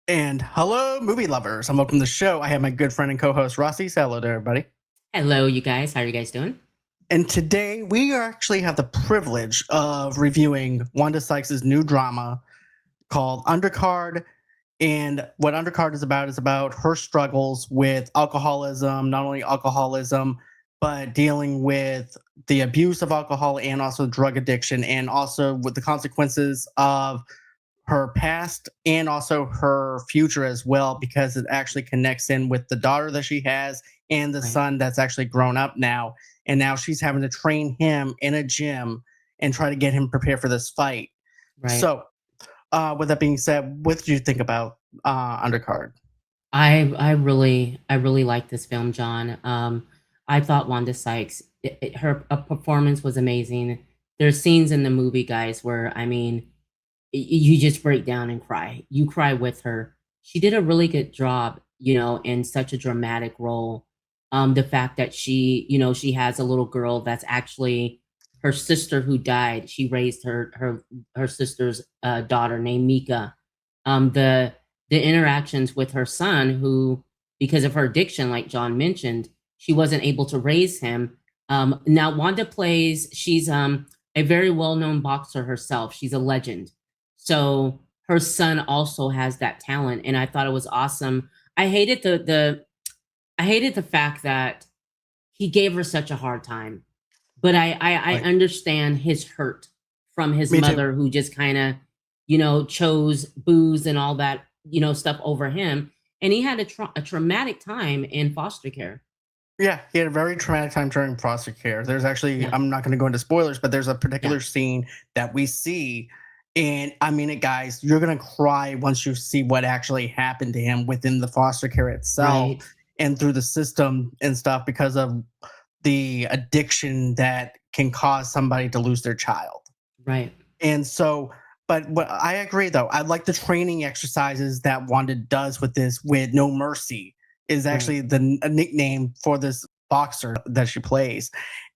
And hello, movie lovers. I'm welcome to the show. I have my good friend and co-host Rossie. Say hello to everybody. Hello, you guys. How are you guys doing? And today we actually have the privilege of reviewing Wanda Sykes' new drama called Undercard. And what Undercard is about her struggles with alcoholism, not only alcoholism, but dealing with the abuse of alcohol and also drug addiction, and also with the consequences of her past and also her future as well, because it actually connects in with the daughter that she has and the Right, son that's actually grown up now. And now she's having to train him in a gym and try to get him prepared for this fight. right. So, with that being said, what did you think about Undercard? I really like this film, John. I thought Wanda Sykes, her performance was amazing. There's scenes in the movie, guys, where you just break down and cry. You cry with her. She did a really good job, in such a dramatic role. The fact that she has a little girl that's actually her sister who died. She raised her sister's daughter named Mika. The interactions with her son, who, because of her addiction, like John mentioned, she wasn't able to raise him. Now Wanda plays. She's a very well known boxer herself. She's a legend, so her son also has that talent, and I thought it was awesome. I hated the fact that he gave her such a hard time, but I Right. understand his hurt from his Me too. mother, who just kind of chose booze and all that stuff over him, and he had a traumatic time in foster care. Yeah, he had a very traumatic time during foster care. There's actually, Yeah, I'm not going to go into spoilers, but there's a yeah, particular scene that we see. And I mean it, guys, you're going to cry once you see what actually happened to him within the foster care itself right, and through the system and stuff because of the addiction that can cause somebody to lose their child. right, And so, but what I agree though, I like the training exercises that Wanda does with this. With No Mercy is right, actually a nickname for this boxer that she plays,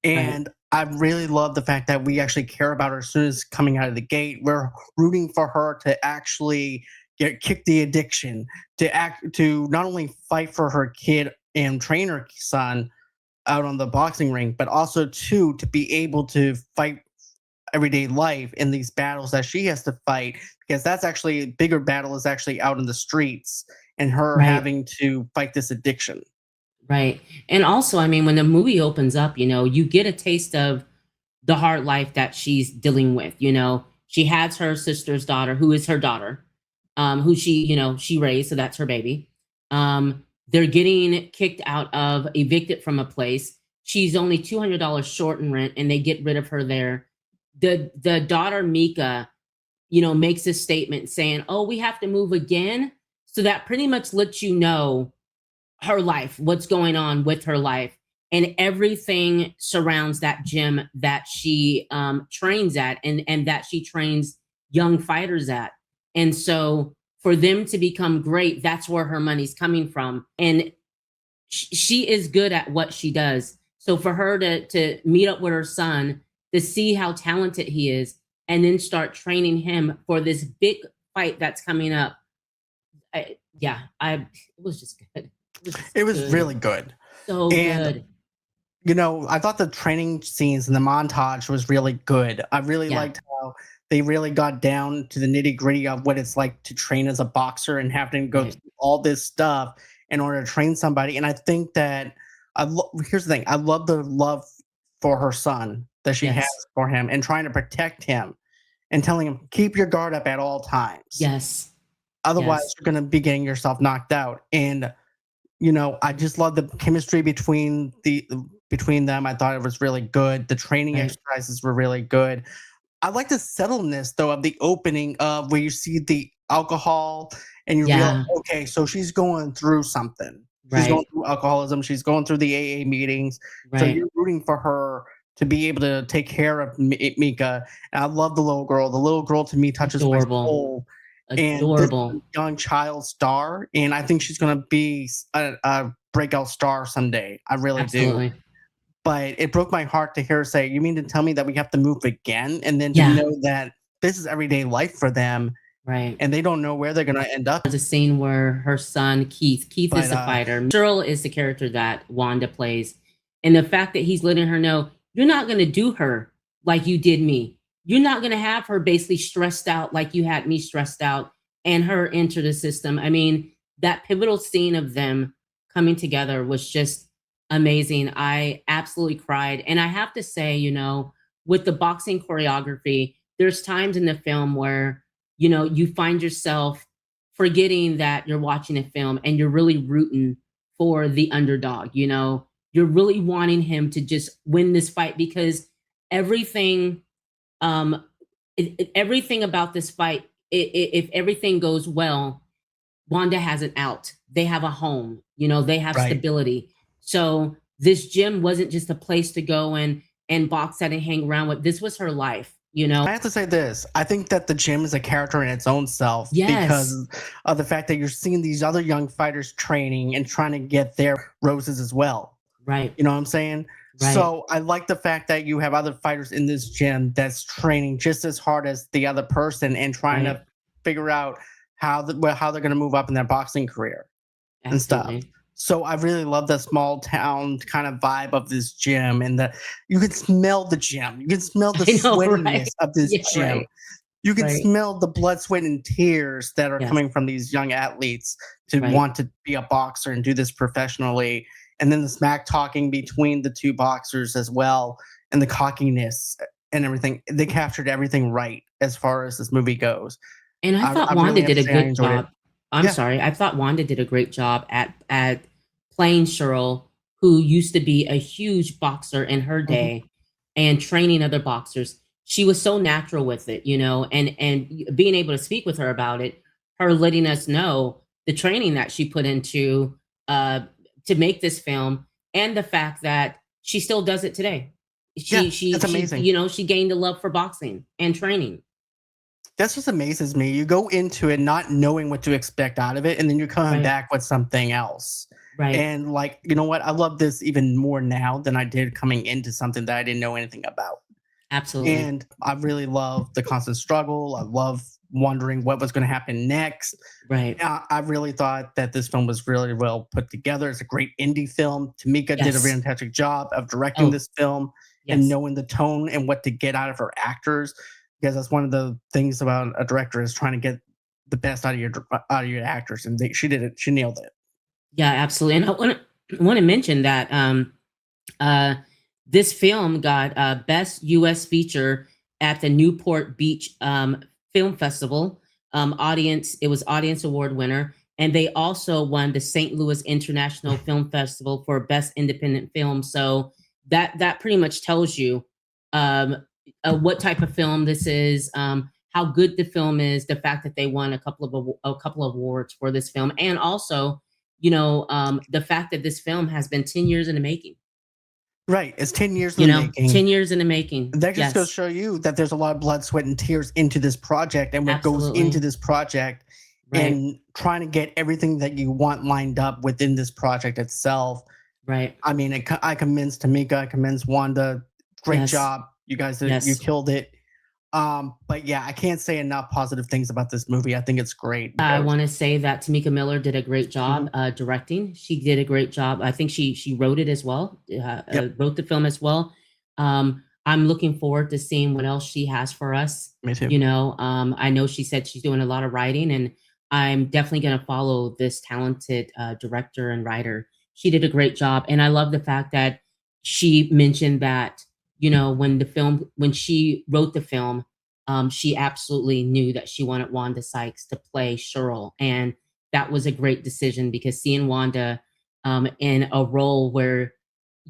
right, and I really love the fact that we actually care about her as soon as coming out of the gate. We're rooting for her to actually get kick the addiction, to not only fight for her kid and train her son out on the boxing ring, but also to be able to fight everyday life in these battles that she has to fight, because that's actually a bigger battle is actually out in the streets and her right. having to fight this addiction. Right. And also, I mean, when the movie opens up, you get a taste of the hard life that she's dealing with. She has her sister's daughter, who is her daughter, who she raised, so that's her baby. They're getting kicked out of, evicted from a place. She's only $200 short in rent, and they get rid of her there. The daughter Mika, makes a statement saying, "Oh, we have to move again." So that pretty much lets you know her life, what's going on with her life, and everything surrounds that gym that she trains at, and that she trains young fighters at. And so for them to become great, that's where her money's coming from. And she is good at what she does. So for her to meet up with her son, to see how talented he is, and then start training him for this big fight that's coming up, it was just good. It was just It was good. really good. So And good. I thought the training scenes and the montage was really good. I really Yeah, liked how they really got down to the nitty-gritty of what it's like to train as a boxer and having to go right. through all this stuff in order to train somebody. And I think that here's the thing. I love the love for her son that she has Yes. for him and trying to protect him and telling him, keep your guard up at all times. Yes. Otherwise, Yes. you're going to be getting yourself knocked out. And I just love the chemistry between them. I thought it was really good. The training Right. exercises were really good. I like the subtleness though of the opening of where you see the alcohol and you realize, Yeah. okay, so she's going through something. She's going Right. through alcoholism. She's going through the AA meetings. So Right. you're rooting for her to be able to take care of Mika. And I love the little girl. The little girl to me touches my Adorable. soul. And this is a Adorable. young child star, and I think she's going to be a breakout star someday. I really do. Absolutely. But it broke my heart to hear her say, "You mean to tell me that we have to move again?" And then to Yeah. know that this is everyday life for them, Right. and they don't know where they're going to end up. There's a scene where her son, Keith is the fighter. Cheryl is the character that Wanda plays. And the fact that he's letting her know, you're not going to do her like you did me. You're not going to have her basically stressed out like you had me stressed out and her enter the system. I mean, that pivotal scene of them coming together was just amazing. I absolutely cried. And I have to say, you know, with the boxing choreography, there's times in the film where, you know, you find yourself forgetting that you're watching a film and you're really rooting for the underdog. You know, you're really wanting him to just win this fight because everything, everything about this fight, if everything goes well, Wanda has an out. They have a home. You know, they have stability. So this gym wasn't just a place to go and box at and hang around with. This was her life. You know, I have to say this. I think that the gym is a character in its own self because of the fact that you're seeing these other young fighters training and trying to get their roses as well. Right. You know what I'm saying? Right. So I like the fact that you have other fighters in this gym that's training just as hard as the other person and trying to figure out how they're going to move up in their boxing career and stuff. So I really love the small town kind of vibe of this gym, and you can smell the gym. You can smell the sweatiness of this gym. You can smell the blood, sweat, and tears that are coming from these young athletes to want to be a boxer and do this professionally. And then the smack talking between the two boxers as well, and the cockiness and everything. They captured everything right as far as this movie goes. And I thought Wanda did a good job. I'm sorry. I thought Wanda did a great job at playing Cheryl, who used to be a huge boxer in her day and training other boxers. She was so natural with it, you know, and being able to speak with her about it, her letting us know the training that she put into to make this film, and the fact that she still does it today. It's amazing. You know, she gained a love for boxing and training. That's just amazes me. You go into it not knowing what to expect out of it, and then you're coming back with something else. Right. And like, you know what? I love this even more now than I did coming into something that I didn't know anything about. Absolutely. And I really love the constant struggle. I love wondering what was going to happen next. Right. I really thought that this film was really well put together. It's a great indie film. Tamika did a fantastic job of directing this film and knowing the tone and what to get out of her actors. Because that's one of the things about a director is trying to get the best out of your actors, and she did it. She nailed it. Yeah, absolutely. And I want to mention that this film got Best U.S. Feature at the Newport Beach Film Festival. It was Audience Award winner, and they also won the St. Louis International Film Festival for Best Independent Film. So that pretty much tells you what type of film this is, how good the film is, the fact that they won a couple of awards for this film, and also, you know, the fact that this film has been 10 years in the making. Right, it's 10 years in the making. 10 years in the making. That just goes to show you that there's a lot of blood, sweat, and tears into this project, and what goes into this project, and trying to get everything that you want lined up within this project itself. Right. I mean, I commend Tamika, I commend Wanda. Great job. You guys did, you killed it. But yeah, I can't say enough positive things about this movie. I think it's great. I want to say that Tamika Miller did a great job directing. She did a great job. I think she wrote it as well. Wrote the film as well. I'm looking forward to seeing what else she has for us. Me too. You know, I know she said she's doing a lot of writing, and I'm definitely going to follow this talented director and writer. She did a great job, and I love the fact that she mentioned that, you know, when she wrote the film, she absolutely knew that she wanted Wanda Sykes to play Cheryl. And that was a great decision, because seeing Wanda in a role where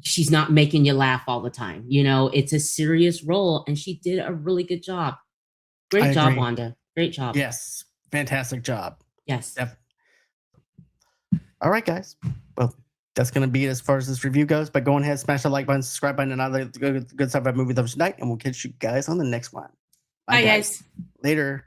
she's not making you laugh all the time, you know, it's a serious role, and she did a really good job. Great job, Wanda. Great job. Yes. Fantastic job. Yes. All right, guys. Well, that's going to be it as far as this review goes. But go ahead, smash the like button, subscribe button, and other good stuff about Movie Lovers Tonight. And we'll catch you guys on the next one. Bye, guys. Later.